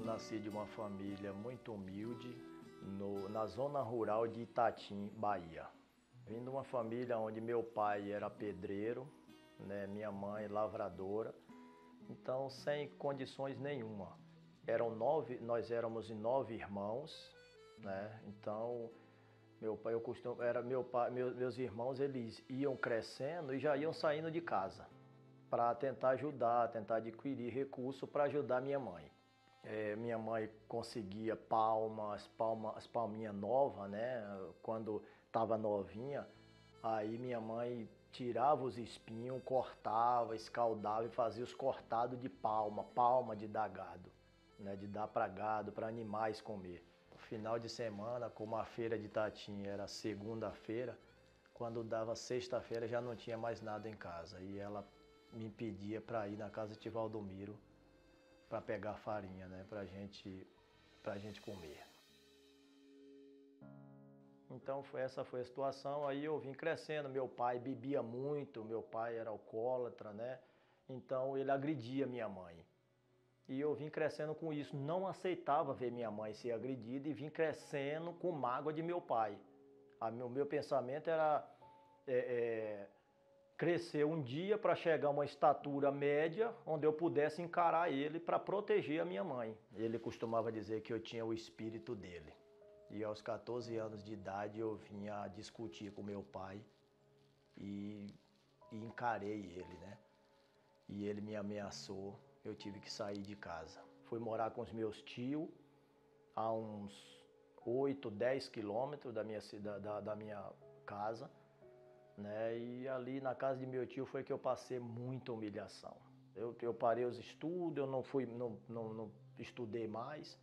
nasci de uma família muito humilde na zona rural de Itatim, Bahia. Vim de uma família onde meu pai era pedreiro, né, minha mãe lavradora, então sem condições nenhuma. Nós éramos 9 irmãos, né? Então meus irmãos eles iam crescendo e já iam saindo de casa para tentar ajudar, tentar adquirir recurso para ajudar minha mãe. Minha mãe conseguia as palminhas novas, né? Quando estava novinha, aí minha mãe tirava os espinhos, cortava, escaldava e fazia os cortados de palma de dar gado, né? De dar para gado, para animais comer. No final de semana, como a feira de Itatim era segunda-feira, quando dava sexta-feira já não tinha mais nada em casa e ela me pedia para ir na casa de tio Valdomiro para pegar farinha, né, pra gente comer. Então essa foi a situação, aí eu vim crescendo, meu pai bebia muito, meu pai era alcoólatra, né, então ele agredia minha mãe. E eu vim crescendo com isso, não aceitava ver minha mãe ser agredida e vim crescendo com mágoa de meu pai. O meu pensamento era crescer um dia para chegar a uma estatura média, onde eu pudesse encarar ele para proteger a minha mãe. Ele costumava dizer que eu tinha o espírito dele. E aos 14 anos de idade eu vinha discutir com meu pai e encarei ele, né? E ele me ameaçou, eu tive que sair de casa. Fui morar com os meus tios a uns 8, 10 quilômetros da minha casa, né? E ali na casa de meu tio foi que eu passei muita humilhação. Eu parei os estudos, eu não estudei mais,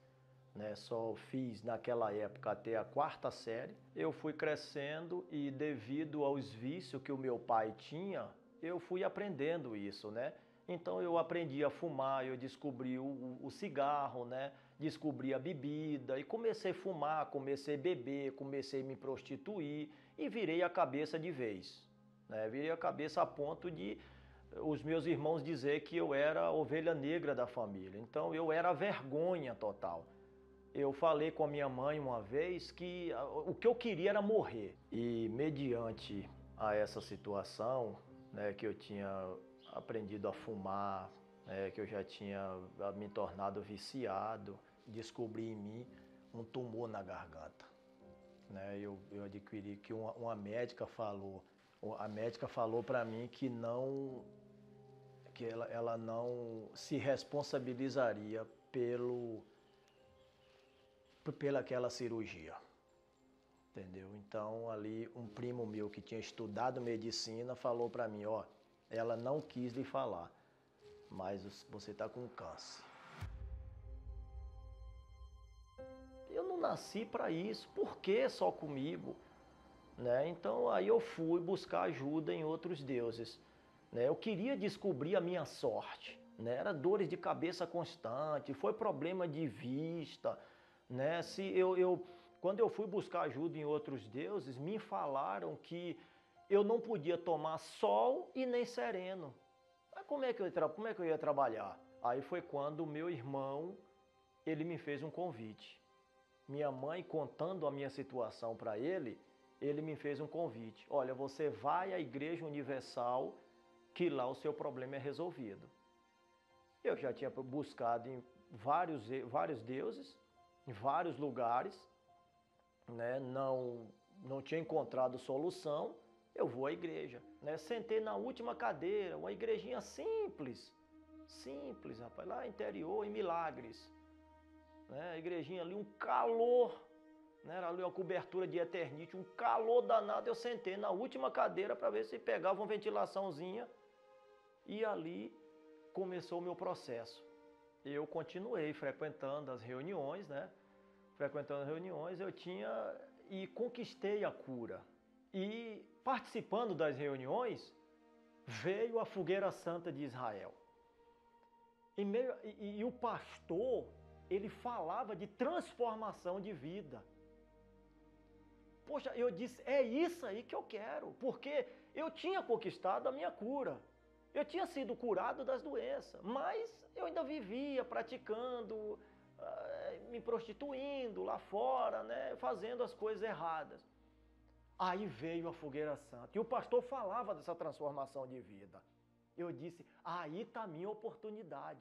né? Só fiz naquela época até a 4ª série. Eu fui crescendo e devido aos vícios que o meu pai tinha, eu fui aprendendo isso, né? Então eu aprendi a fumar, eu descobri o cigarro, né? Descobri a bebida e comecei a fumar, comecei a beber, comecei a me prostituir e virei a cabeça de vez, né? Virei a cabeça a ponto de os meus irmãos dizer que eu era a ovelha negra da família. Então eu era a vergonha total. Eu falei com a minha mãe uma vez que o que eu queria era morrer. E mediante a essa situação, né, que eu tinha aprendido a fumar, que eu já tinha me tornado viciado, descobri em mim um tumor na garganta, né? Eu adquiri que uma médica falou, para mim que ela não se responsabilizaria pelaquela cirurgia, entendeu? Então ali um primo meu que tinha estudado medicina falou para mim, ó, ela não quis lhe falar, mas você está com câncer. Eu não nasci para isso, por que só comigo? Né? Então aí eu fui buscar ajuda em outros deuses. Né? Eu queria descobrir a minha sorte. Né? Era dores de cabeça constante, foi problema de vista. Né? Quando eu fui buscar ajuda em outros deuses, me falaram que eu não podia tomar sol e nem sereno. Mas como é que eu ia trabalhar? Aí foi quando o meu irmão, ele me fez um convite. Minha mãe contando a minha situação para ele, ele me fez um convite. Olha, você vai à Igreja Universal, que lá o seu problema é resolvido. Eu já tinha buscado em vários deuses, em vários lugares, né? Não tinha encontrado solução. Eu vou à igreja, né? Sentei na última cadeira, uma igrejinha simples, rapaz, lá interior, em Milagres, né? A igrejinha ali, um calor, né? Era ali uma cobertura de eternite, um calor danado. Eu sentei na última cadeira para ver se pegava uma ventilaçãozinha e ali começou o meu processo. Eu continuei frequentando as reuniões, né? Frequentando as reuniões, e conquistei a cura. E participando das reuniões, veio a Fogueira Santa de Israel. E o pastor, ele falava de transformação de vida. Poxa, eu disse, é isso aí que eu quero, porque eu tinha conquistado a minha cura. Eu tinha sido curado das doenças, mas eu ainda vivia praticando me prostituindo lá fora, né, fazendo as coisas erradas. Aí veio a fogueira santa. E o pastor falava dessa transformação de vida. Eu disse, aí está a minha oportunidade.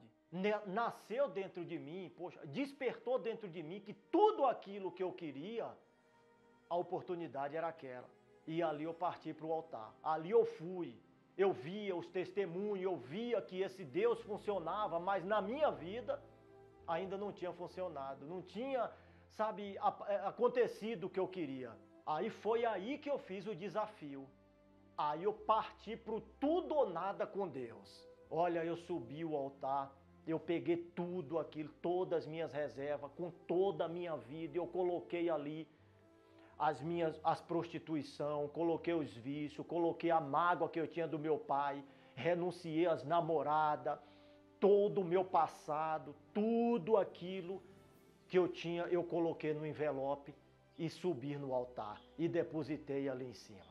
Nasceu dentro de mim, poxa, despertou dentro de mim que tudo aquilo que eu queria, a oportunidade era aquela. E ali eu parti para o altar. Ali eu fui. Eu via os testemunhos, eu via que esse Deus funcionava, mas na minha vida ainda não tinha funcionado. Não tinha, sabe, acontecido o que eu queria. Aí foi aí que eu fiz o desafio. Aí eu parti pro tudo ou nada com Deus. Olha, eu subi o altar, eu peguei tudo aquilo, todas as minhas reservas, com toda a minha vida, eu coloquei ali as prostituição, coloquei os vícios, coloquei a mágoa que eu tinha do meu pai, renunciei às namoradas, todo o meu passado, tudo aquilo que eu tinha, eu coloquei no envelope e subi no altar e depositei ali em cima.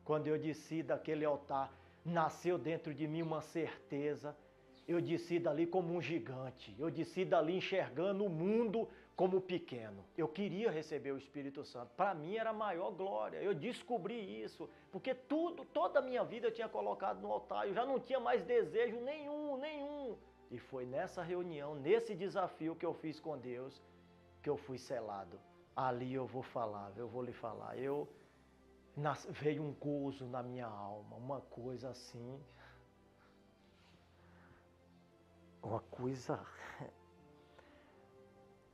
Quando eu desci daquele altar, nasceu dentro de mim uma certeza. Eu desci dali como um gigante. Eu desci dali enxergando o mundo como pequeno. Eu queria receber o Espírito Santo. Para mim era a maior glória. Eu descobri isso. Porque toda a minha vida eu tinha colocado no altar. Eu já não tinha mais desejo nenhum. E foi nessa reunião, nesse desafio que eu fiz com Deus, que eu fui selado. Ali eu vou lhe falar. Veio um gozo na minha alma, uma coisa assim, uma coisa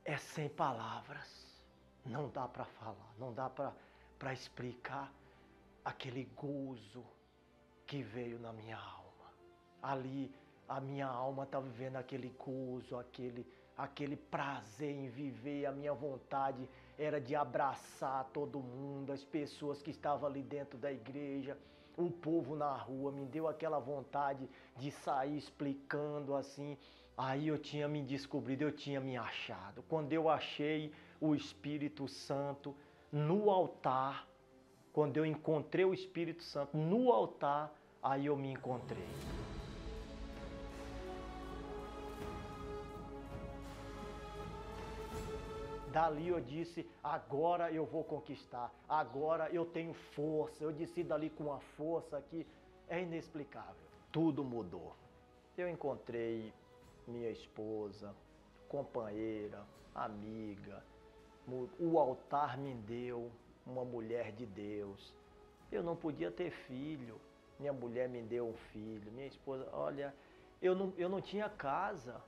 é sem palavras, não dá para falar, não dá para explicar aquele gozo que veio na minha alma. Ali a minha alma está vivendo aquele gozo, aquele prazer em viver. A minha vontade era de abraçar todo mundo, as pessoas que estavam ali dentro da igreja, o povo na rua, me deu aquela vontade de sair explicando assim. Aí eu tinha me descobrido, eu tinha me achado. Quando eu achei o Espírito Santo no altar, quando eu encontrei o Espírito Santo no altar, aí eu me encontrei. Dali eu disse, agora eu vou conquistar, agora eu tenho força. Eu desci dali com uma força que é inexplicável. Tudo mudou. Eu encontrei minha esposa, companheira, amiga. O altar me deu uma mulher de Deus. Eu não podia ter filho. Minha mulher me deu um filho. Minha esposa, olha, eu não tinha casa.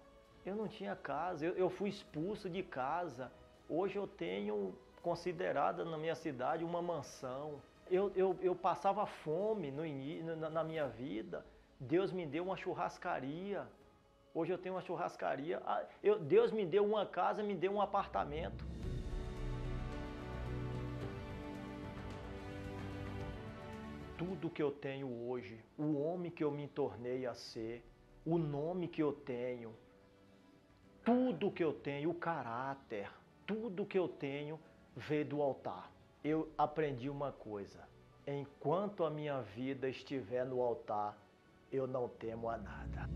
Eu não tinha casa. Eu fui expulso de casa. Hoje eu tenho, considerada na minha cidade, uma mansão. Eu passava fome na minha vida. Deus me deu uma churrascaria. Hoje eu tenho uma churrascaria. Deus me deu uma casa, me deu um apartamento. Tudo que eu tenho hoje, o homem que eu me tornei a ser, o nome que eu tenho, tudo que eu tenho, o caráter, tudo que eu tenho veio do altar. Eu aprendi uma coisa: enquanto a minha vida estiver no altar, eu não temo a nada.